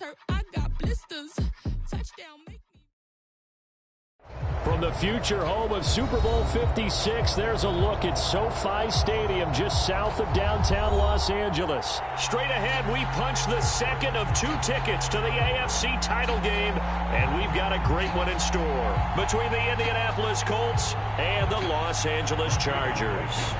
hurt, I got blisters. Touchdown, make me. From the future home of Super Bowl 56, there's a look at SoFi Stadium just south of downtown Los Angeles. Straight ahead, we punch the second of 2 tickets to the AFC title game, and we've got a great one in store between the Indianapolis Colts and the Los Angeles Chargers.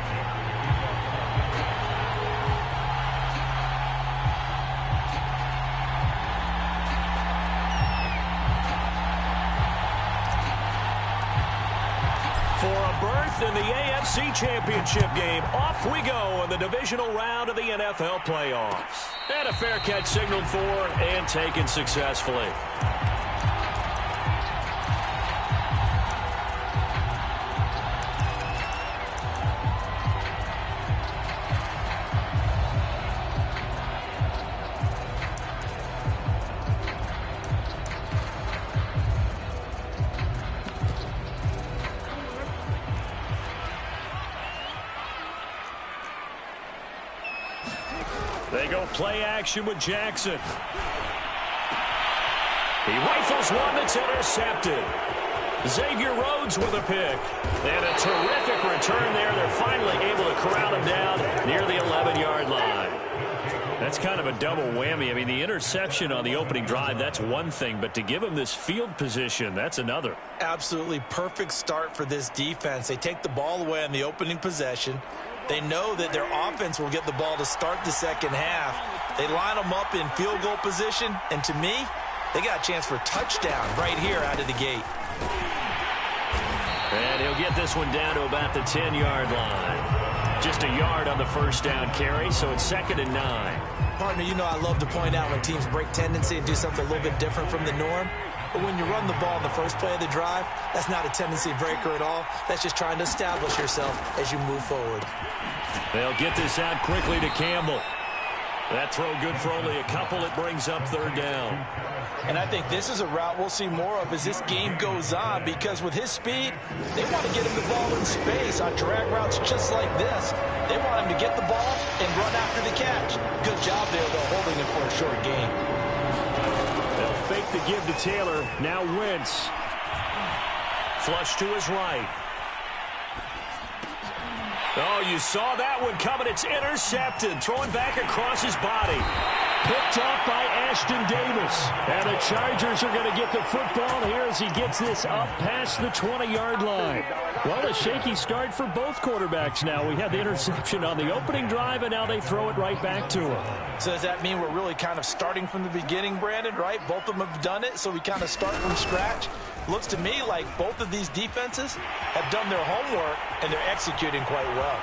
For a berth in the AFC Championship game, off we go in the divisional round of the NFL playoffs. And a fair catch signaled for and taken successfully. They go play action with Jackson. He rifles one that's intercepted. Xavier Rhodes with a pick. And a terrific return there. They're finally able to corral him down near the 11-yard line. That's kind of a double whammy. I mean, the interception on the opening drive, that's one thing. But to give him this field position, that's another. Absolutely perfect start for this defense. They take the ball away on the opening possession. They know that their offense will get the ball to start the second half. They line them up in field goal position, and to me, they got a chance for a touchdown right here out of the gate. And he'll get this one down to about the 10-yard line. Just a yard on the first down carry, so it's 2nd and 9. Partner, you know I love to point out when teams break tendency and do something a little bit different from the norm. But when you run the ball in the first play of the drive, that's not a tendency breaker at all. That's just trying to establish yourself as you move forward. They'll get this out quickly to Campbell. That throw good for only a couple. It brings up 3rd down. And I think this is a route we'll see more of as this game goes on, because with his speed, they want to get him the ball in space on drag routes just like this. They want him to get the ball and run after the catch. Good job there, though, holding him for a short gain. They'll fake the give to Taylor. Now Wentz. Flush to his right. Oh, you saw that one coming. It's intercepted. Throwing back across his body. Picked off by Ashton Davis. And the Chargers are going to get the football here as he gets this up past the 20-yard line. Well, a shaky start for both quarterbacks now. We had the interception on the opening drive, and now they throw it right back to him. So does that mean we're really kind of starting from the beginning, Brandon, right? Both of them have done it, so we kind of start from scratch. Looks to me like both of these defenses have done their homework, and they're executing quite well.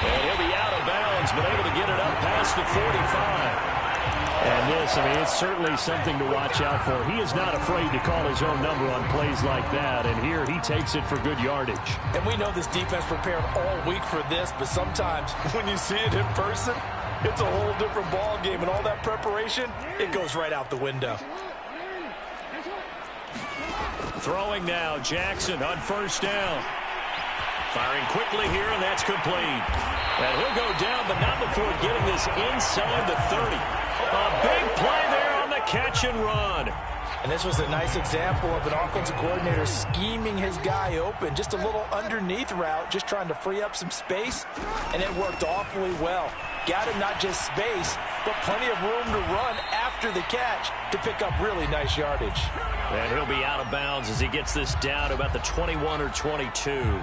And he'll be out of bounds, but able to get it up past the 45. And this, I mean, it's certainly something to watch out for. He is not afraid to call his own number on plays like that, and here he takes it for good yardage. And we know this defense prepared all week for this, but sometimes when you see it in person, it's a whole different ball game, and all that preparation, it goes right out the window. Throwing now, Jackson on 1st down. Firing quickly here, and that's complete. And he'll go down, but not before getting this inside the 30. A big play there on the catch and run. And this was a nice example of an offensive coordinator scheming his guy open. Just a little underneath route, just trying to free up some space, and it worked awfully well. Got him not just space, but plenty of room to run after the catch to pick up really nice yardage. And he'll be out of bounds as he gets this down to about the 21 or 22.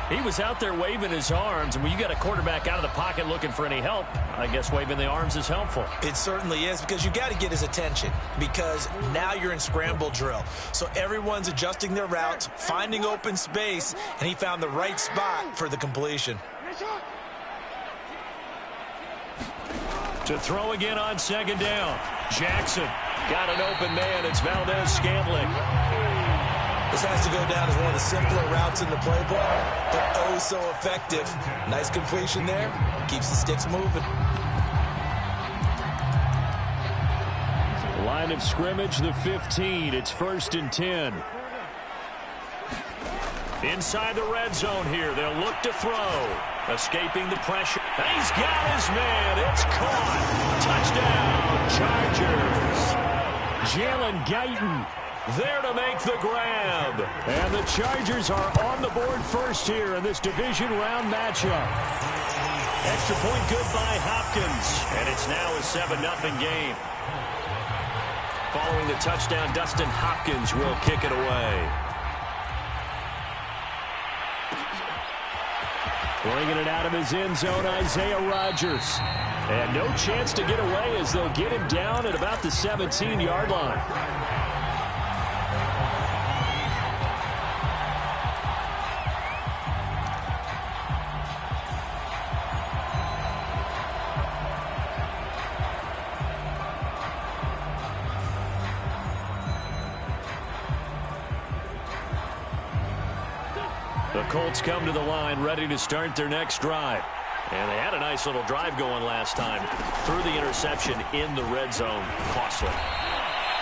He was out there waving his arms, and when you got a quarterback out of the pocket looking for any help, I guess waving the arms is helpful. It certainly is, because you got to get his attention, because now you're in scramble drill. So everyone's adjusting their routes, finding open space, and he found the right spot for the completion. To throw again on 2nd down. Jackson got an open man. It's Valdez-Scantling. This has to go down as one of the simpler routes in the playbook, but oh so effective. Nice completion there. Keeps the sticks moving. Line of scrimmage, the 15. It's 1st and 10. Inside the red zone here. They'll look to throw. Escaping the pressure. He's got his man. It's caught. Touchdown, Chargers. Jalen Guyton there to make the grab. And the Chargers are on the board first here in this division round matchup. Extra point good by Hopkins. And it's now a 7-0 game. Following the touchdown, Dustin Hopkins will kick it away. Bringing it out of his end zone, Isaiah Rodgers. And no chance to get away as they'll get him down at about the 17-yard line. The Colts come to the line ready to start their next drive. And they had a nice little drive going last time. Threw the interception in the red zone. Costly.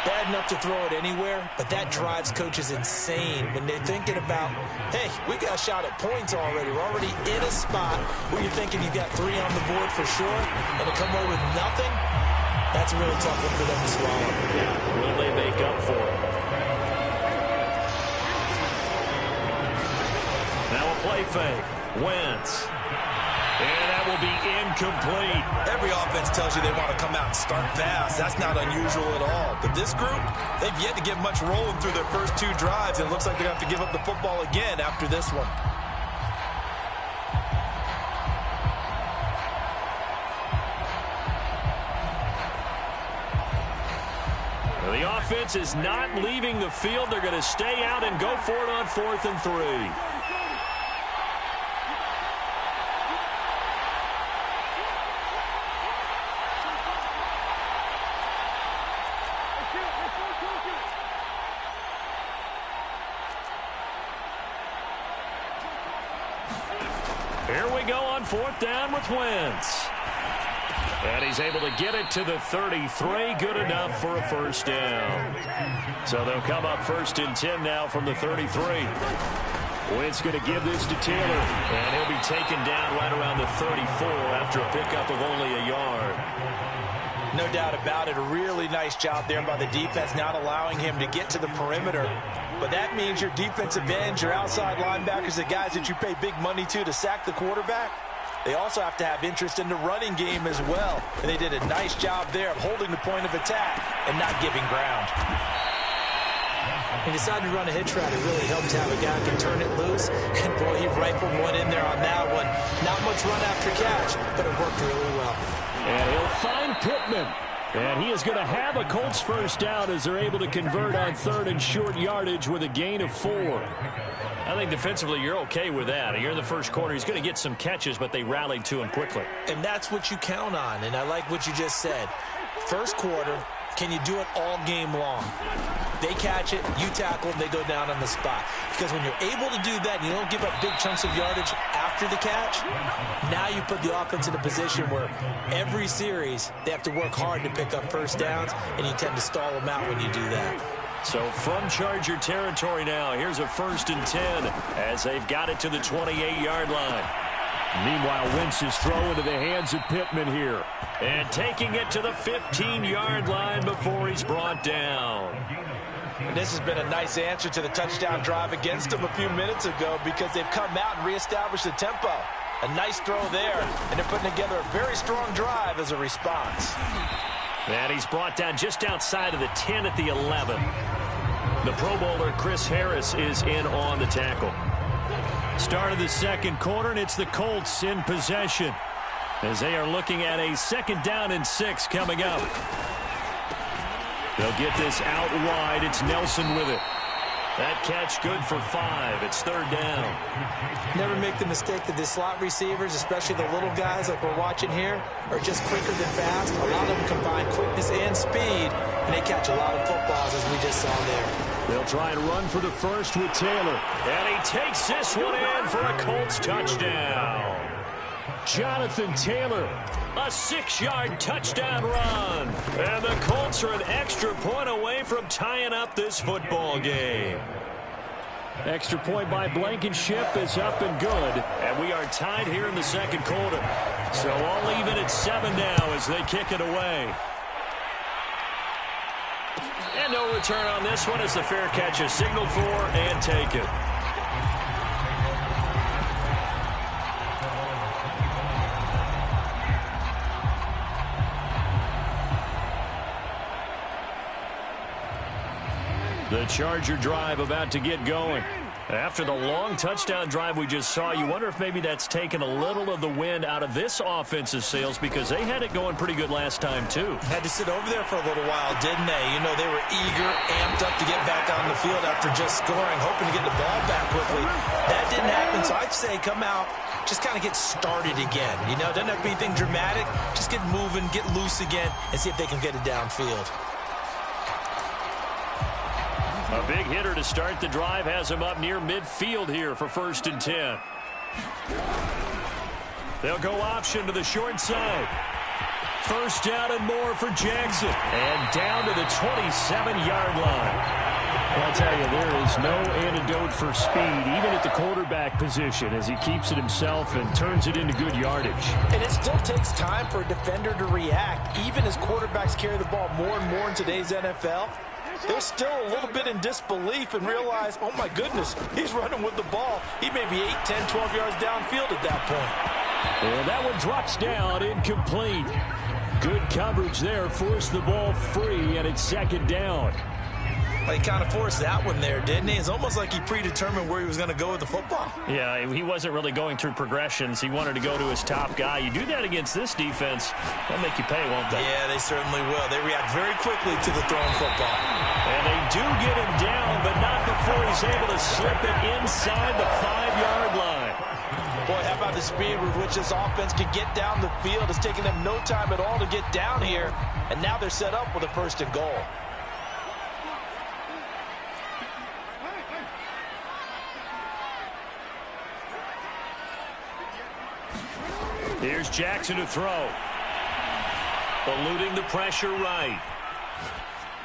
Bad enough to throw it anywhere, but that drives coaches insane when they're thinking about, hey, we got a shot at points already. We're already in a spot where you're thinking you got 3 on the board for sure, and to come away with nothing, that's a really tough one for them to swallow. Will they make up for it? Now a play fake. Wentz. And that will be incomplete. Every offense tells you they want to come out and start fast. That's not unusual at all. But this group, they've yet to get much rolling through their first 2 drives. And it looks like they're going to have to give up the football again after this one. The offense is not leaving the field. They're going to stay out and go for it on 4th and 3. Here we go on 4th down with Wentz. And he's able to get it to the 33. Good enough for a first down. So they'll come up 1st and 10 now from the 33. Wentz going to give this to Taylor. And he'll be taken down right around the 34 after a pickup of only a yard. No doubt about it. A really nice job there by the defense, not allowing him to get to the perimeter. But that means your defensive ends, your outside linebackers, the guys that you pay big money to sack the quarterback, they also have to have interest in the running game as well. And they did a nice job there of holding the point of attack and not giving ground. He decided to run a hitch route. It really helped to have a guy who can turn it loose. And, boy, he rifled one in there on that one. Not much run after catch, but it worked really well. And he'll find Pittman. And he is going to have a Colts first down as they're able to convert on 3rd and short yardage with a gain of 4. I think defensively you're okay with that. You're in the first quarter. He's going to get some catches, but they rallied to him quickly. And that's what you count on. And I like what you just said. First quarter, can you do it all game long? They catch it, you tackle them, they go down on the spot. Because when you're able to do that and you don't give up big chunks of yardage after the catch, now you put the offense in a position where every series they have to work hard to pick up first downs, and you tend to stall them out when you do that. So from Charger territory now, here's a 1st and 10 as they've got it to the 28-yard line. Meanwhile, Wentz's throw into the hands of Pittman here. And taking it to the 15-yard line before he's brought down. And this has been a nice answer to the touchdown drive against them a few minutes ago because they've come out and reestablished the tempo. A nice throw there, and they're putting together a very strong drive as a response. And he's brought down just outside of the 10 at the 11. The Pro Bowler Chris Harris is in on the tackle. Start of the second quarter, and it's the Colts in possession as they are looking at a 2nd down and 6 coming up. They'll get this out wide. It's Nelson with it. That catch good for 5. It's 3rd down. Never make the mistake that the slot receivers, especially the little guys like we're watching here, are just quicker than fast. A lot of them combine quickness and speed, and they catch a lot of footballs as we just saw there. They'll try and run for the first with Taylor. And he takes this one in for a Colts touchdown. Jonathan Taylor, a 6-yard touchdown run. And the Colts are an extra point away from tying up this football game. Extra point by Blankenship is up and good. And we are tied here in the second quarter. So all even at 7 now as they kick it away. And no return on this one as the fair catch is signaled for and taken. The Charger drive about to get going. After the long touchdown drive we just saw, you wonder if maybe that's taken a little of the wind out of this offense's sails because they had it going pretty good last time, too. Had to sit over there for a little while, didn't they? You know, they were eager, amped up to get back on the field after just scoring, hoping to get the ball back quickly. That didn't happen, so I'd say come out, just kind of get started again. You know, doesn't have to be anything dramatic. Just get moving, get loose again, and see if they can get it downfield. A big hitter to start the drive has him up near midfield here for 1st and 10. They'll go option to the short side. 1st down and more for Jackson. And down to the 27-yard line. I'll tell you, there is no antidote for speed, even at the quarterback position, as he keeps it himself and turns it into good yardage. And it still takes time for a defender to react, even as quarterbacks carry the ball more and more in today's NFL. They're still a little bit in disbelief and realize, oh, my goodness, he's running with the ball. He may be 8, 10, 12 yards downfield at that point. And that one drops down, incomplete. Good coverage there, forced the ball free, and it's 2nd down. Well, he kind of forced that one there, didn't he? It's almost like he predetermined where he was going to go with the football. Yeah, he wasn't really going through progressions. He wanted to go to his top guy. You do that against this defense, they'll make you pay, won't they? Yeah, they certainly will. They react very quickly to the thrown football. And they do get him down, but not before he's able to slip it inside the 5-yard line. Boy, how about the speed with which this offense can get down the field? It's taking them no time at all to get down here, and now they're set up with a 1st and goal. Here's Jackson to throw. Eluding the pressure right.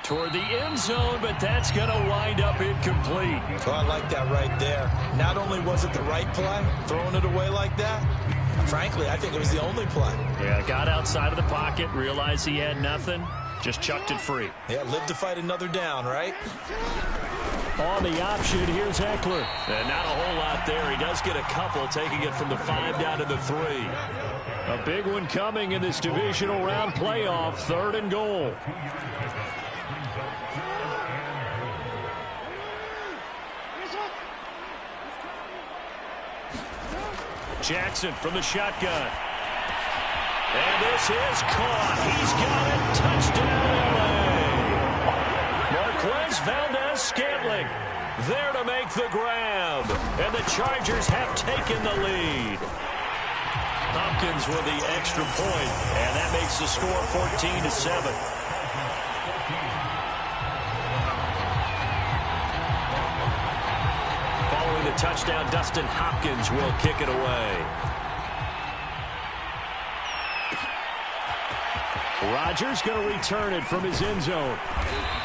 Toward the end zone, but that's going to wind up incomplete. Oh, I like that right there. Not only was it the right play, throwing it away like that, frankly, I think it was the only play. Yeah, got outside of the pocket, realized he had nothing, just chucked it free. Yeah, live to fight another down, right? On the option, here's Eckler. And not a whole lot there. He does get a couple, taking it from the 5 down to the 3. A big one coming in this divisional round playoff, 3rd and goal. Jackson from the shotgun. And this is caught. He's got it. Touchdown, LA. Marquez Valdez-Scantling there to make the grab. And the Chargers have taken the lead. Hopkins with the extra point, and that makes the score 14-7. Following the touchdown, Dustin Hopkins will kick it away. Rodgers going to return it from his end zone.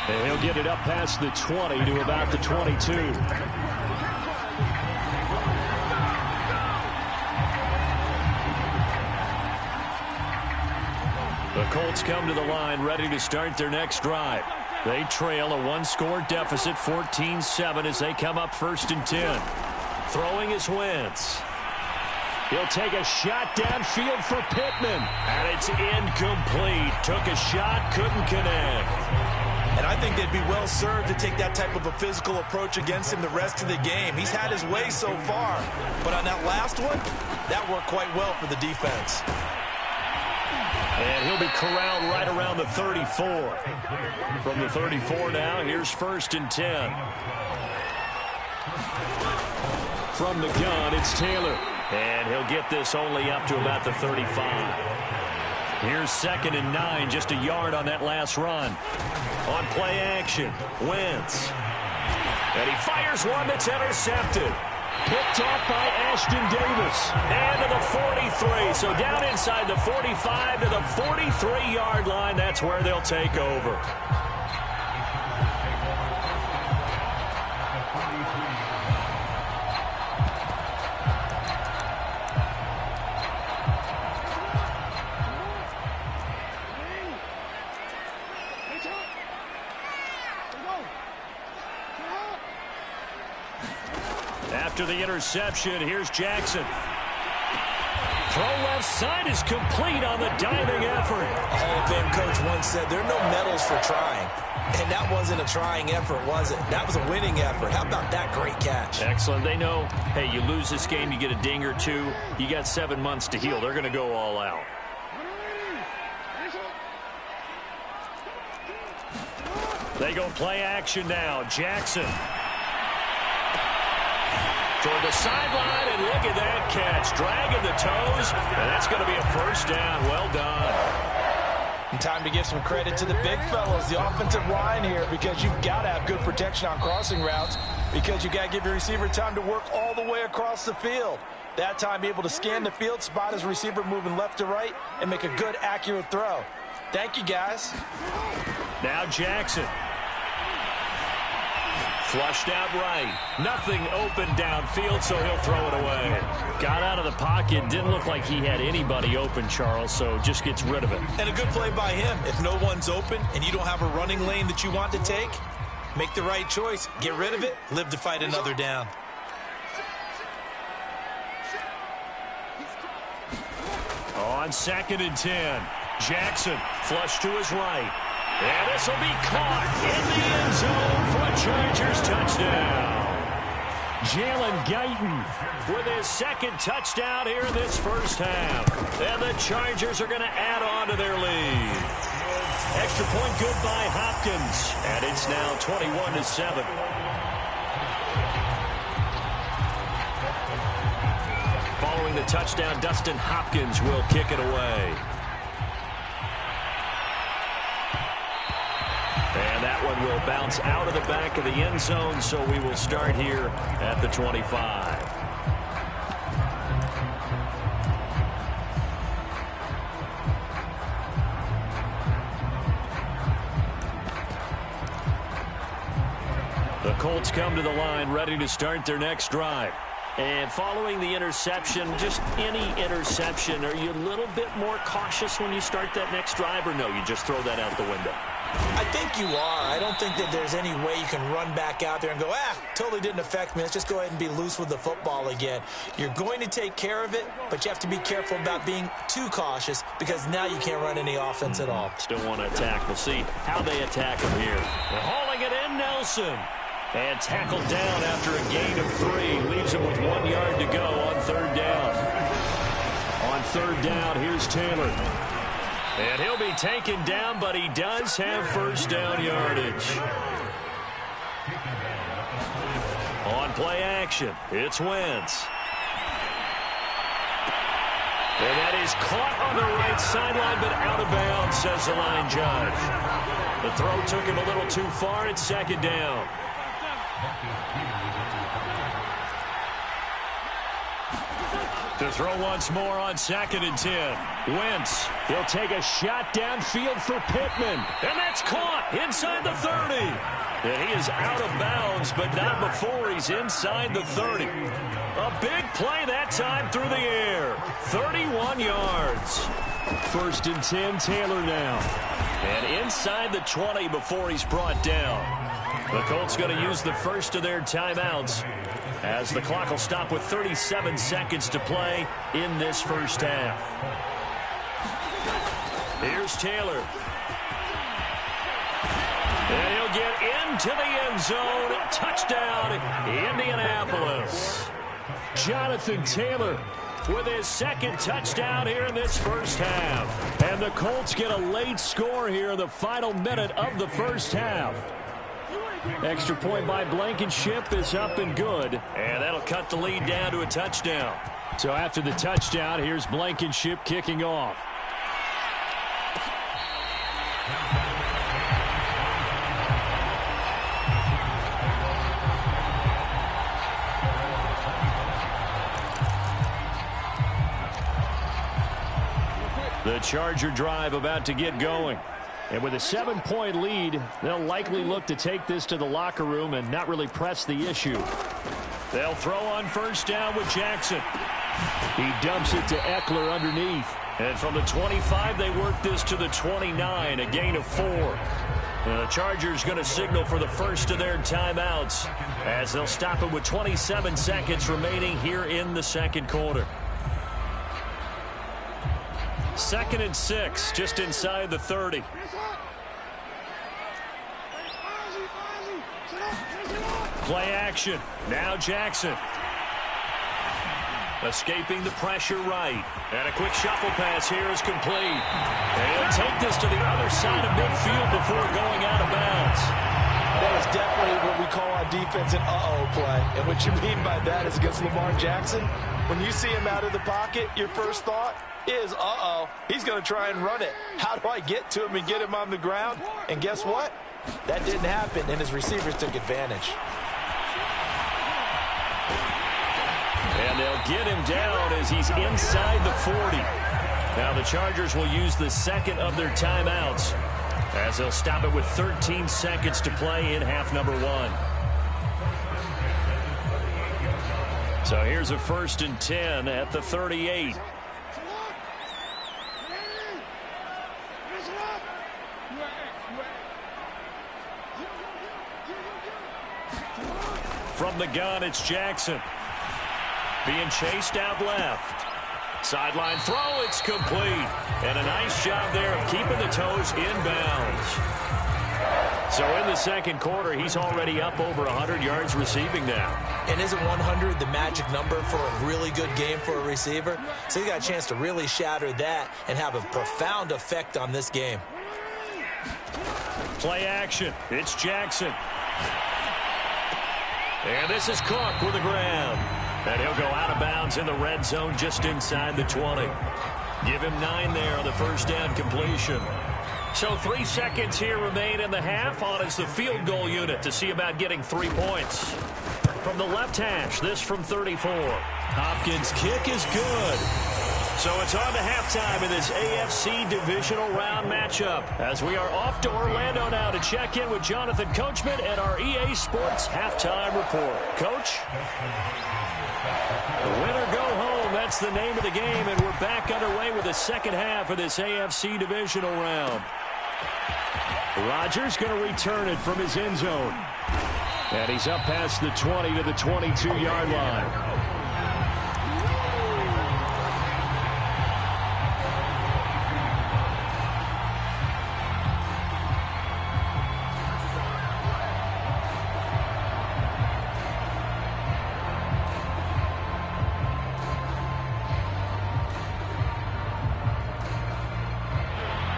And he'll get it up past the 20 to about the 22. The Colts come to the line ready to start their next drive. They trail a one-score deficit, 14-7, as they come up 1st and 10. Throwing is Wentz. He'll take a shot downfield for Pittman. And it's incomplete. Took a shot, couldn't connect. And I think they'd be well served to take that type of a physical approach against him the rest of the game. He's had his way so far. But on that last one, that worked quite well for the defense. And he'll be corralled right around the 34. From the 34 now, here's 1st and 10. From the gun, it's Taylor. And he'll get this only up to about the 35. Here's 2nd and 9, just a yard on that last run. On play action, Wentz. And he fires one that's intercepted. Picked off by Ashton Davis. And to the 43. So down inside the 45 to the 43-yard line. That's where they'll take over. After the interception, here's Jackson. Throw left side is complete on the diving effort. A Hall of Fame coach once said there are no medals for trying. And that wasn't a trying effort, was it? That was a winning effort. How about that great catch? Excellent. They know, hey, you lose this game, you get a ding or two. You got 7 months to heal. They're going to go all out. They go play action now. Jackson. Toward the sideline, and look at that catch. Dragging the toes, and that's going to be a first down. Well done. And time to give some credit to the big fellows, the offensive line here, because you've got to have good protection on crossing routes, because you've got to give your receiver time to work all the way across the field. That time, be able to scan the field, spot his receiver moving left to right, and make a good, accurate throw. Thank you, guys. Now Jackson. Flushed out right. Nothing open downfield, so he'll throw it away. Got out of the pocket. Didn't look like he had anybody open, Charles, so just gets rid of it. And a good play by him. If no one's open and you don't have a running lane that you want to take, make the right choice. Get rid of it. Live to fight another down. On 2nd and 10. Jackson flush to his right. And this will be caught in the end zone for a Chargers touchdown. Jalen Guyton with his 2nd touchdown here in this first half. And the Chargers are going to add on to their lead. Extra point good by Hopkins. And it's now 21-7. Following the touchdown, Dustin Hopkins will kick it away. And that one will bounce out of the back of the end zone, so we will start here at the 25. The Colts come to the line ready to start their next drive. And following the interception, just any interception, are you a little bit more cautious when you start that next drive, or no, you just throw that out the window? I think you are. I don't think that there's any way you can run back out there and go, totally didn't affect me. Let's just go ahead and be loose with the football again. You're going to take care of it, but you have to be careful about being too cautious, because now you can't run any offense at all. Still want to attack. We'll see how they attack him here. They're hauling it in, Nelson. And tackled down after a gain of 3. Leaves him with 1 yard to go on 3rd down. On 3rd down, here's Taylor. And he'll be taken down, but he does have first down yardage. On play action, it's Wentz. And that is caught on the right sideline, but out of bounds, says the line judge. The throw took him a little too far. It's 2nd down. To throw once more on 2nd and 10. Wentz, he'll take a shot downfield for Pittman. And that's caught inside the 30. And he is out of bounds, but not before he's inside the 30. A big play that time through the air. 31 yards. 1st and 10, Taylor now. And inside the 20 before he's brought down. The Colts going to use the first of their timeouts, as the clock will stop with 37 seconds to play in this first half. Here's Taylor. And he'll get into the end zone. Touchdown, Indianapolis. Jonathan Taylor with his 2nd touchdown here in this first half. And the Colts get a late score here in the final minute of the first half. Extra point by Blankenship is up and good. And that'll cut the lead down to a touchdown. So after the touchdown, here's Blankenship kicking off. The Charger drive about to get going. And with a 7-point lead, they'll likely look to take this to the locker room and not really press the issue. They'll throw on first down with Jackson. He dumps it to Eckler underneath. And from the 25, they work this to the 29, a gain of 4. The Chargers going to signal for the first of their timeouts as they'll stop it with 27 seconds remaining here in the second quarter. 2nd and 6, just inside the 30. Play action. Now Jackson. Escaping the pressure right. And a quick shuffle pass here is complete. They'll take this to the other side of midfield before going out of bounds. That is definitely what we call on defense an uh-oh play. And what you mean by that is against Lamar Jackson, when you see him out of the pocket, your first thought is, uh-oh, he's going to try and run it. How do I get to him and get him on the ground? And guess what? That didn't happen, and his receivers took advantage. And they'll get him down as he's inside the 40. Now the Chargers will use the second of their timeouts as they'll stop it with 13 seconds to play in half number 1. So here's a 1st and 10 at the 38. From the gun, it's Jackson. Being chased out left. Sideline throw, it's complete. And a nice job there of keeping the toes inbounds. So in the second quarter, he's already up over 100 yards receiving now. And isn't 100 the magic number for a really good game for a receiver? So he got a chance to really shatter that and have a profound effect on this game. Play action. It's Jackson. And this is Cook with a grab. And he'll go out of bounds in the red zone just inside the 20. Give him 9 there on the first down completion. So 3 seconds here remain in the half on as the field goal unit to see about getting 3 points. From the left hash, this from 34. Hopkins' kick is good. So it's on to halftime in this AFC divisional round matchup as we are off to Orlando now to check in with Jonathan Coachman and our EA Sports halftime report. Coach? Win or go home, that's the name of the game, and we're back underway with the second half of this AFC divisional round. Rodgers going to return it from his end zone. And he's up past the 20 to the 22-yard line.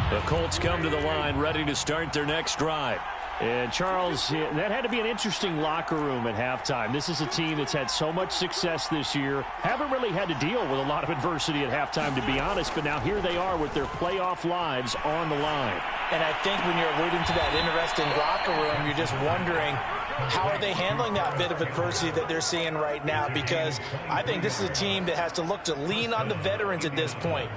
The Colts come to the line ready to start their next drive. And Charles, that had to be an interesting locker room at halftime. This is a team that's had so much success this year. Haven't really had to deal with a lot of adversity at halftime, to be honest. But now here they are with their playoff lives on the line. And I think when you're alluding to that interesting locker room, you're just wondering, how are they handling that bit of adversity that they're seeing right now? Because I think this is a team that has to look to lean on the veterans at this point.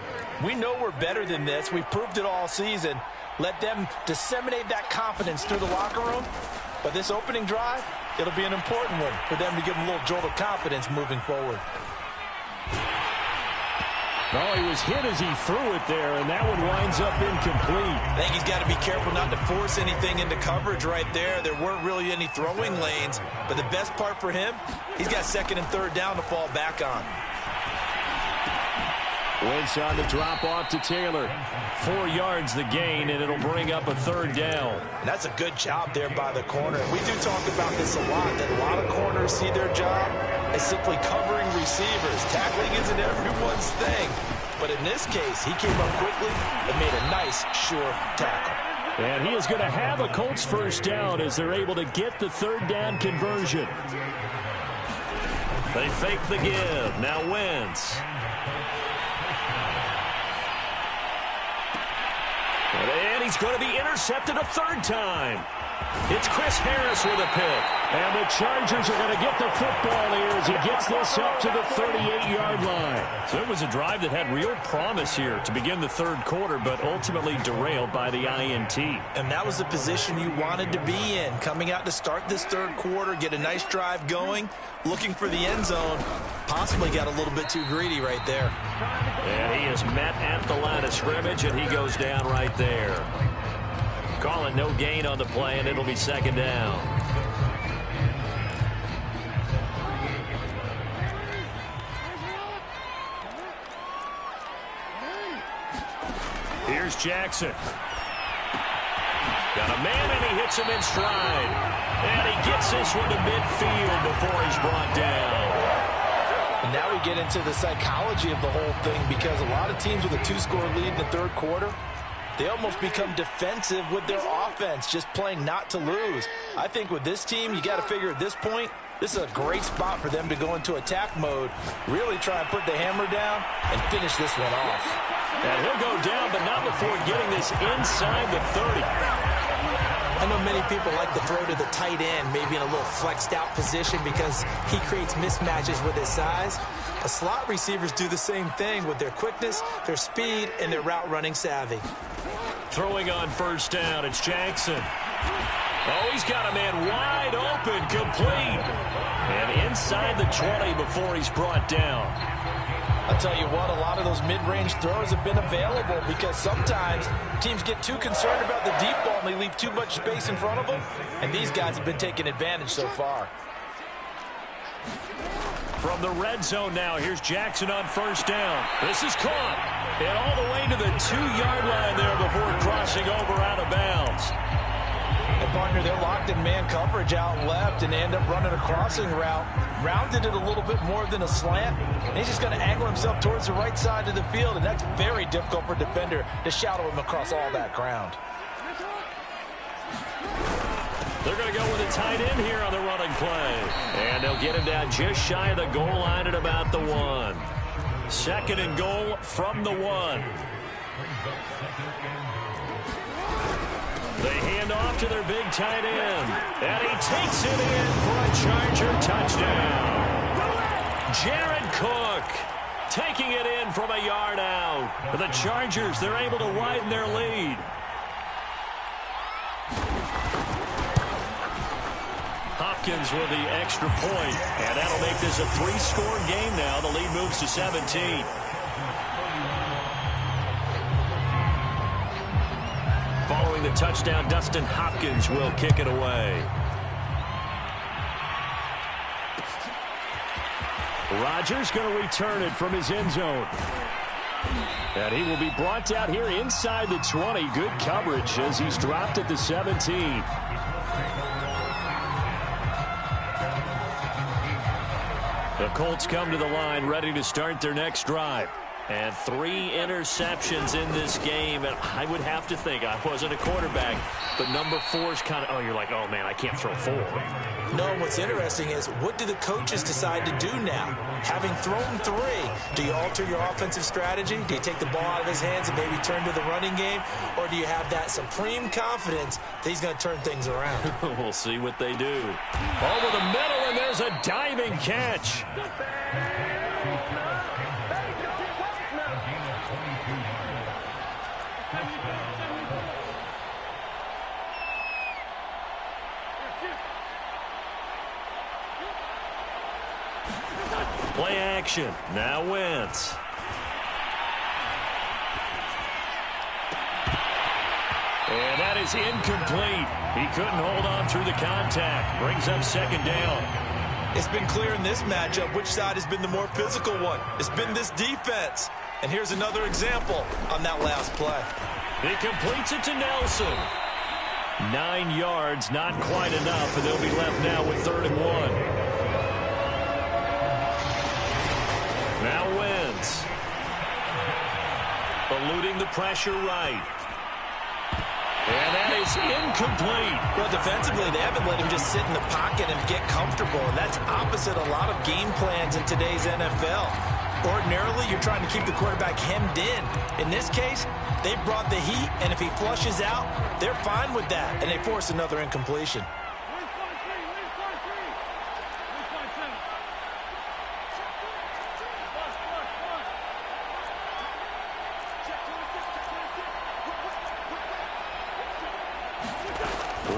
We know we're better than this. We've proved it all season. Let them disseminate that confidence through the locker room. But this opening drive, it'll be an important one for them to give them a little jolt of confidence moving forward. Oh, he was hit as he threw it there, and that one winds up incomplete. I think he's got to be careful not to force anything into coverage right there. There weren't really any throwing lanes, but the best part for him, he's got 2nd and 3rd down to fall back on. Wentz on the drop off to Taylor. 4 yards the gain, and it'll bring up a 3rd down. And that's a good job there by the corner. We do talk about this a lot, that a lot of corners see their job as simply covering receivers. Tackling isn't everyone's thing. But in this case, he came up quickly and made a nice, sure tackle. And he is going to have a Colts first down as they're able to get the 3rd down conversion. They fake the give. Now Wentz. And he's going to be intercepted a 3rd time. It's Chris Harris with a pick. And the Chargers are going to get the football here as he gets this up to the 38-yard line. So it was a drive that had real promise here to begin the 3rd quarter, but ultimately derailed by the INT. And that was the position you wanted to be in. Coming out to start this 3rd quarter, get a nice drive going, looking for the end zone. Possibly got a little bit too greedy right there. And he is met at the line of scrimmage, and he goes down right there. Call it no gain on the play, and it'll be second down. Here's Jackson. Got a man, and he hits him in stride. And he gets this one to midfield before he's brought down. And now we get into the psychology of the whole thing, because a lot of teams with a 2-score lead in the third quarter, they almost become defensive with their offense, just playing not to lose. I think with this team, you got to figure at this point, this is a great spot for them to go into attack mode, really try and put the hammer down and finish this one off. And he'll go down, but not before getting this inside the 30. I know many people like to throw to the tight end, maybe in a little flexed out position because he creates mismatches with his size. The slot receivers do the same thing with their quickness, their speed, and their route running savvy. Throwing on first down, it's Jackson. Oh, he's got a man wide open, complete. And inside the 20 before he's brought down. I'll tell you what, a lot of those mid-range throws have been available because sometimes teams get too concerned about the deep ball and they leave too much space in front of them. And these guys have been taking advantage so far. From the red zone now, here's Jackson on first down. This is caught. And all the way to the 2-yard line there before crossing over out of bounds. And partner, they're locked in man coverage out left, and they end up running a crossing route. Rounded it a little bit more than a slant. And he's just going to angle himself towards the right side of the field, and that's very difficult for a defender to shadow him across all that ground. They're going to go with a tight end here on the running play. And they'll get him down just shy of the goal line at about the 1. Second and goal from the 1. They hand off to their big tight end. And he takes it in for a Charger touchdown. Jared Cook taking it in from a yard out. The Chargers, they're able to widen their lead. Hopkins with the extra point, and that'll make this a 3-score game now. The lead moves to 17. Following the touchdown, Dustin Hopkins will kick it away. Rodgers going to return it from his end zone. And he will be brought out here inside the 20. Good coverage as he's dropped at the 17. The Colts come to the line ready to start their next drive. And 3 interceptions in this game. And I would have to think, I wasn't a quarterback, but number 4 is kind of, oh, you're like, oh, man, I can't throw 4. No, what's interesting is, what do the coaches decide to do now? Having thrown 3, do you alter your offensive strategy? Do you take the ball out of his hands and maybe turn to the running game? Or do you have that supreme confidence that he's going to turn things around? We'll see what they do. Over the middle, and there's a diving catch. Play action. Now Wentz. And that is incomplete. He couldn't hold on through the contact. Brings up second down. It's been clear in this matchup which side has been the more physical one. It's been this defense. And here's another example on that last play. He completes it to Nelson. 9 yards, not quite enough, and they'll be left now with 3rd and 1. Now Wentz. Eluding the pressure right. And that is incomplete. Well, defensively, they haven't let him just sit in the pocket and get comfortable. And that's opposite a lot of game plans in today's NFL. Ordinarily, you're trying to keep the quarterback hemmed in. In this case, they brought the heat, and if he flushes out, they're fine with that. And they force another incompletion.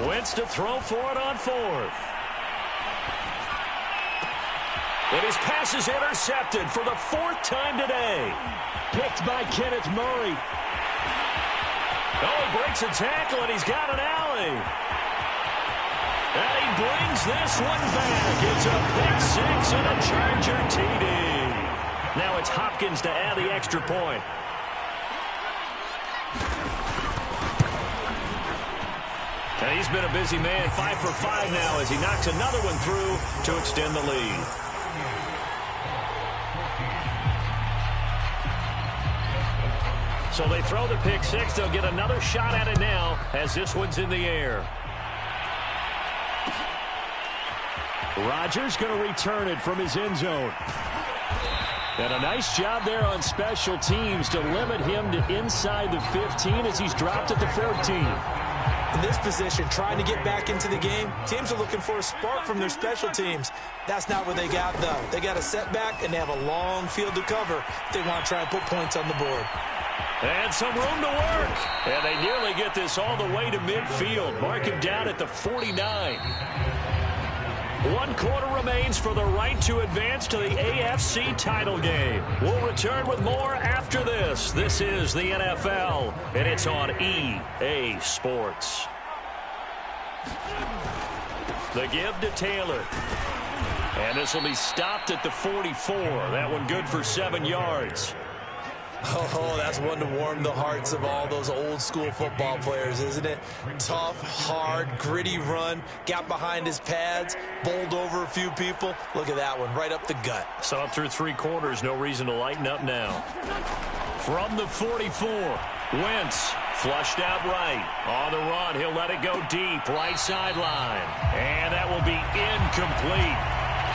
Wentz to throw for it on 4th. And his pass is intercepted for the 4th time today. Picked by Kenneth Murray. Oh, he breaks a tackle, and he's got an alley. And he brings this one back. It's a pick six and a Charger TD. Now it's Hopkins to add the extra point. And he's been a busy man, 5 for 5 now as he knocks another one through to extend the lead. So they throw the pick six. They'll get another shot at it now as this one's in the air. Rodgers going to return it from his end zone. And a nice job there on special teams to limit him to inside the 15 as he's dropped at the 14. In this position, trying to get back into the game, teams are looking for a spark from their special teams. That's not what they got, though. They got a setback, and they have a long field to cover if they want to try and put points on the board. And some room to work. And they nearly get this all the way to midfield. Mark him down at the 49. 1 quarter remains for the right to advance to the AFC title game. We'll return with more after this. This is the NFL, and it's on EA Sports. The give to Taylor. And this will be stopped at the 44. That one good for 7 yards. Oh, that's one to warm the hearts of all those old-school football players, isn't it? Tough, hard, gritty run, got behind his pads, bowled over a few people. Look at that one, right up the gut. So up through 3 quarters, no reason to lighten up now. From the 44, Wentz flushed out right. On the run, he'll let it go deep, right sideline. And that will be incomplete.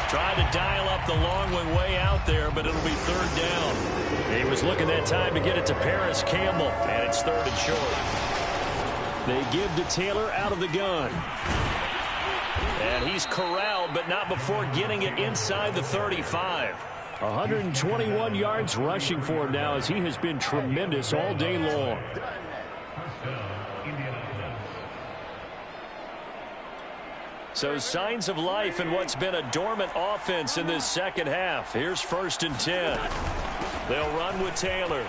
Trying to dial up the long one way out there, but it'll be 3rd down. He was looking that time to get it to Paris Campbell, and it's 3rd and short. They give to Taylor out of the gun. And he's corralled, but not before getting it inside the 35. 121 yards rushing for him now as he has been tremendous all day long. So signs of life in what's been a dormant offense in this second half. Here's 1st and 10. They'll run with Taylor.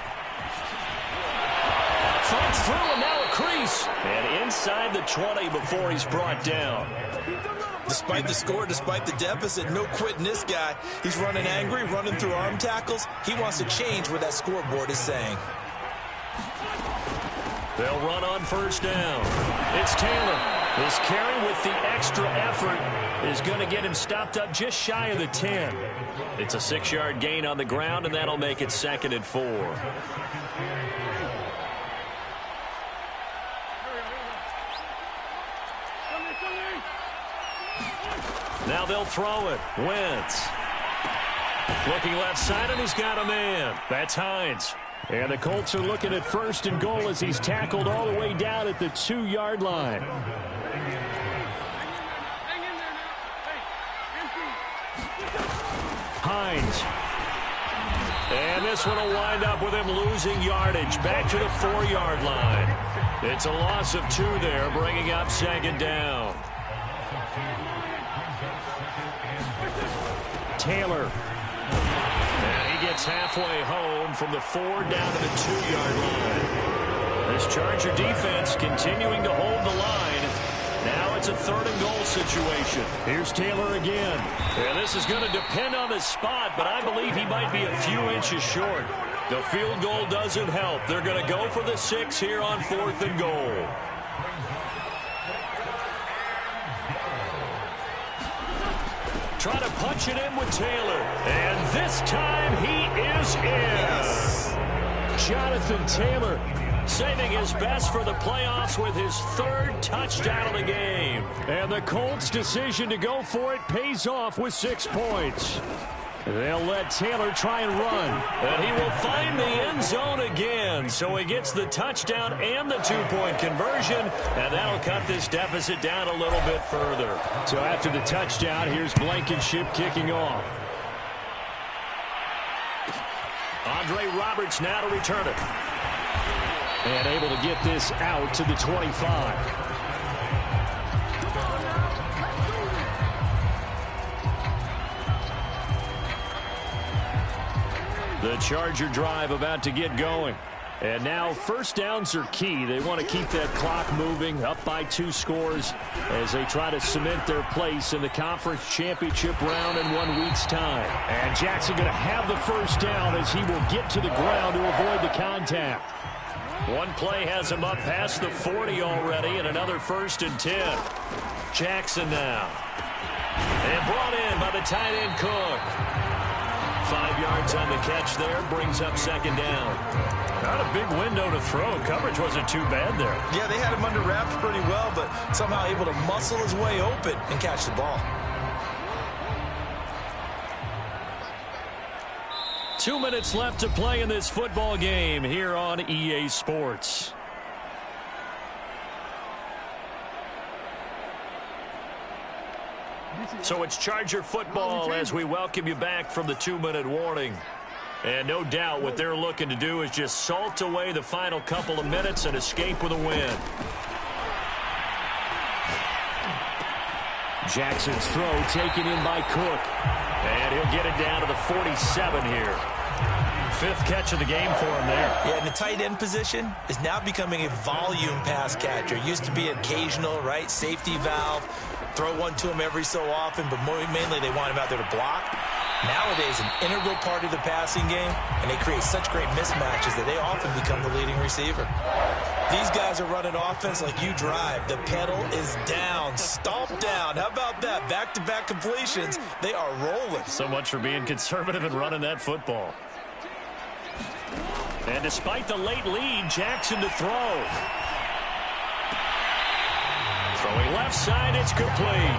Fights through and now a crease. And inside the 20 before he's brought down. Despite the score, despite the deficit, no quitting this guy. He's running angry, running through arm tackles. He wants to change what that scoreboard is saying. They'll run on 1st down. It's Taylor. His carry with the extra effort is going to get him stopped up just shy of the 10. It's a 6-yard gain on the ground, and that'll make it 2nd and 4. Now they'll throw it. Wentz. Looking left side, and he's got a man. That's Hines. And the Colts are looking at 1st and goal as he's tackled all the way down at the 2-yard line. Hines. And this one will wind up with him losing yardage back to the 4-yard line. It's a loss of 2 there, bringing up 2nd down. Taylor. And he gets halfway home from the 4 down to the 2-yard line. This Charger defense continuing to hold the line. Now it's a 3rd and goal situation. Here's Taylor again. And this is going to depend on the spot, but I believe he might be a few inches short. The field goal doesn't help. They're going to go for the 6 here on 4th and goal. Try to punch it in with Taylor. And this time he is in. Yes. Jonathan Taylor saving his best for the playoffs with his 3rd touchdown of the game. And the Colts' decision to go for it pays off with 6 points. They'll let Taylor try and run. And he will find the end zone again. So he gets the touchdown and the 2-point conversion. And that'll cut this deficit down a little bit further. So after the touchdown, here's Blankenship kicking off. Andre Roberts now to return it. And able to get this out to the 25. The Charger drive about to get going. And now first downs are key. They want to keep that clock moving, up by 2 scores as they try to cement their place in the conference championship round in 1 week's time. And Jackson going to have the first down as he will get to the ground to avoid the contact. One play has him up past the 40 already, and another 1st and 10. Jackson now. And brought in by the tight end Cook. 5 yards on the catch there, brings up 2nd down. Not a big window to throw. Coverage wasn't too bad there. Yeah, they had him under wraps pretty well, but somehow able to muscle his way open and catch the ball. 2 minutes left to play in this football game here on EA Sports. So it's Charger football as we welcome you back from the 2-minute warning. And no doubt what they're looking to do is just salt away the final couple of minutes and escape with a win. Jackson's throw taken in by Cook. And he'll get it down to the 47 here. 5th catch of the game for him there. Yeah, and the tight end position is now becoming a volume pass catcher. Used to be occasional, right, safety valve. Throw one to him every so often, but mainly they want him out there to block. Nowadays, an integral part of the passing game, and they create such great mismatches that they often become the leading receiver. These guys are running offense like you drive. The pedal is down, stomped down. How about that? Back-to-back completions. They are rolling. So much for being conservative and running that football. And despite the late lead, Jackson to throw. Throwing left side, it's complete.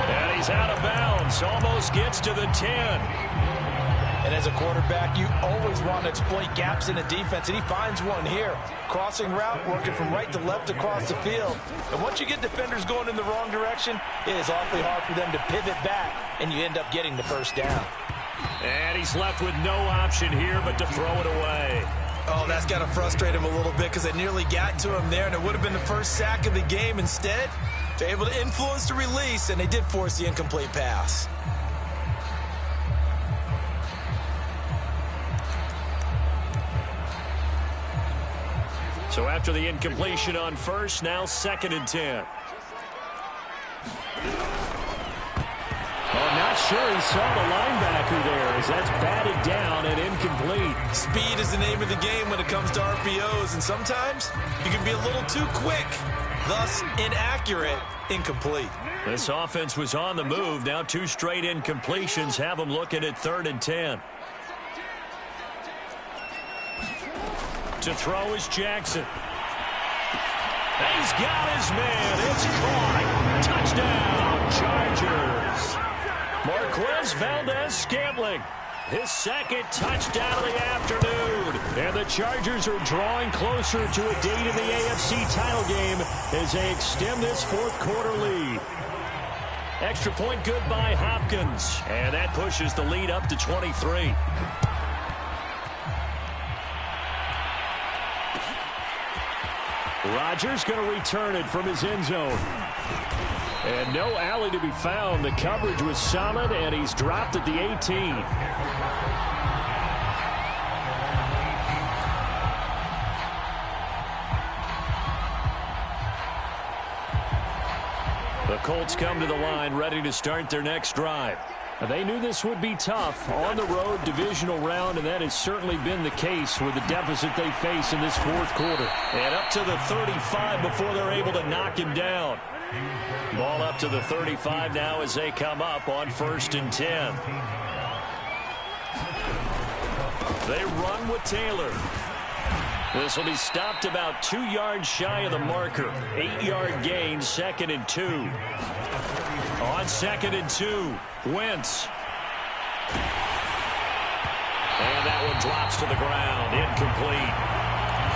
And he's out of bounds. Almost gets to the 10. And as a quarterback, you always want to exploit gaps in the defense, and he finds one here. Crossing route, working from right to left across the field. And once you get defenders going in the wrong direction, it is awfully hard for them to pivot back, and you end up getting the 1st down. And he's left with no option here but to throw it away. Oh, that's got to frustrate him a little bit because they nearly got to him there, and it would have been the 1st sack of the game. Instead, they're able to influence the release, and they did force the incomplete pass. So after the incompletion on 1st, now 2nd and 10. Oh, not sure he saw the linebacker there as that's batted down and incomplete. Speed is the name of the game when it comes to RPOs, and sometimes you can be a little too quick, thus inaccurate, incomplete. This offense was on the move. Now 2 straight incompletions have them looking at 3rd and 10. To throw is Jackson. He's got his man. It's caught. Touchdown, Chargers. Marquez Valdez-Scantling, his 2nd touchdown of the afternoon. And the Chargers are drawing closer to a date in the AFC title game as they extend this 4th quarter lead. Extra point good by Hopkins. And that pushes the lead up to 23. Rodgers going to return it from his end zone. And no alley to be found. The coverage was solid, and he's dropped at the 18. The Colts come to the line, ready to start their next drive. They knew this would be tough. On the road, divisional round, and that has certainly been the case with the deficit they face in this 4th quarter. And up to the 35 before they're able to knock him down. Ball up to the 35 now as they come up on 1st and 10. They run with Taylor. This will be stopped about 2 yards shy of the marker. 8-yard gain, 2nd and 2. On 2nd and 2, Wentz. And that one drops to the ground, incomplete.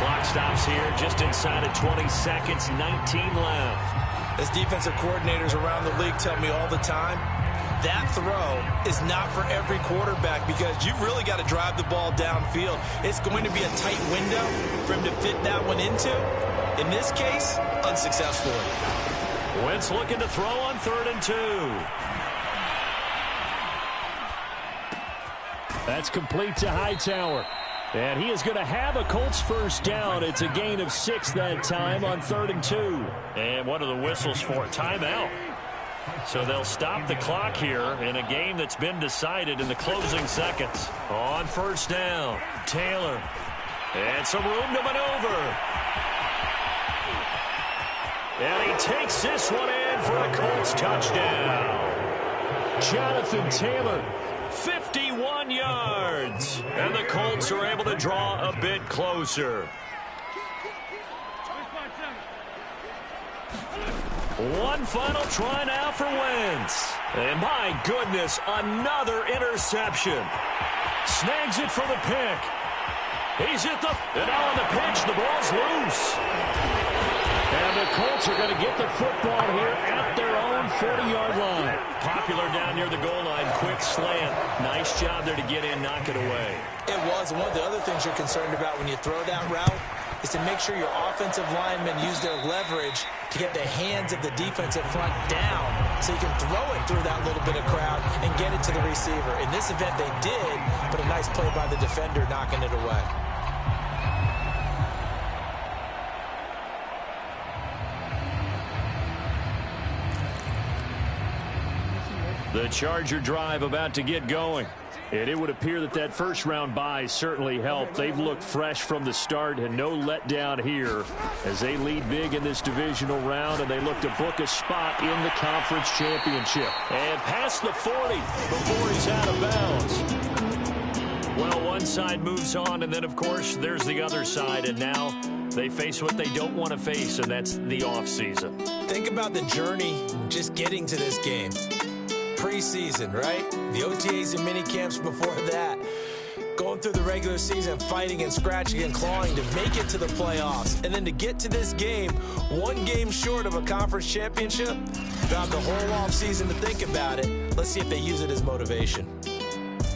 Clock stops here just inside of 20 seconds, 19 left. As defensive coordinators around the league tell me all the time, that throw is not for every quarterback because you've really got to drive the ball downfield. It's going to be a tight window for him to fit that one into. In this case, unsuccessfully. Wentz looking to throw on 3rd and 2. That's complete to Hightower. And he is going to have a Colts first down. It's a gain of 6 that time on 3rd and 2. And what are the whistles for? Timeout. So they'll stop the clock here in a game that's been decided in the closing seconds. On first down, Taylor. And some room to maneuver. And he takes this one in for a Colts touchdown. Jonathan Taylor. 51 yards. And the Colts are able to draw a bit closer. One final try now for Wentz. And my goodness, another interception. Snags it for the pick. He's at the... And now on the pitch, the ball's loose. And the Colts are going to get the football here at their own 40-yard line. Popular down near the goal line. Quick slant. Nice job there to get in, knock it away. It was. One of the other things you're concerned about when you throw that route is to make sure your offensive linemen use their leverage to get the hands of the defensive front down so you can throw it through that little bit of crowd and get it to the receiver. In this event, they did, but a nice play by the defender knocking it away. The Charger drive about to get going. And it would appear that that first-round bye certainly helped. They've looked fresh from the start and no letdown here as they lead big in this divisional round, and they look to book a spot in the conference championship. And past the 40 before he's out of bounds. Well, one side moves on, and then, of course, there's the other side, and now they face what they don't want to face, and that's the offseason. Think about the journey just getting to this game. Preseason, right? The OTAs and mini camps before that. Going through the regular season, fighting and scratching and clawing to make it to the playoffs. And then to get to this game, one game short of a conference championship. They'll have the whole offseason to think about it. Let's see if they use it as motivation.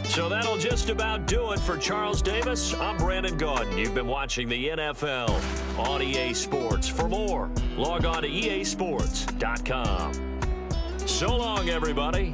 So that'll just about do it for Charles Davis. I'm Brandon Gaudin. You've been watching the NFL on EA Sports. For more, log on to easports.com. So long, everybody.